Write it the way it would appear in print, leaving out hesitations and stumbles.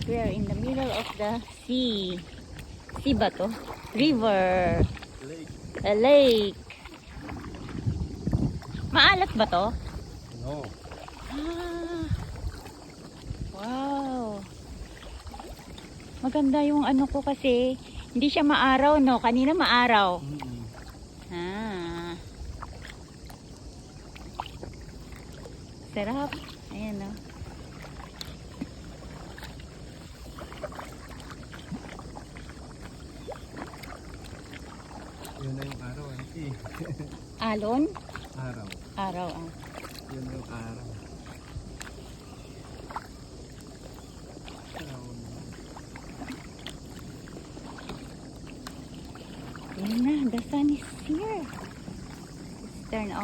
We are in the middle of the sea. Sea ba to? River. Lake. A lake. Maalat ba to? No. Ah, wow. Maganda yung ano ko kasi hindi siya maaraw, no? Kanina maaraw. Ah. Sarap. Ayan, no? Yun na yung araw, auntie. Alon? Araw. Araw, ah. Yun na yung araw. Araw na. Ayan na, the sun is here. Let's turn off.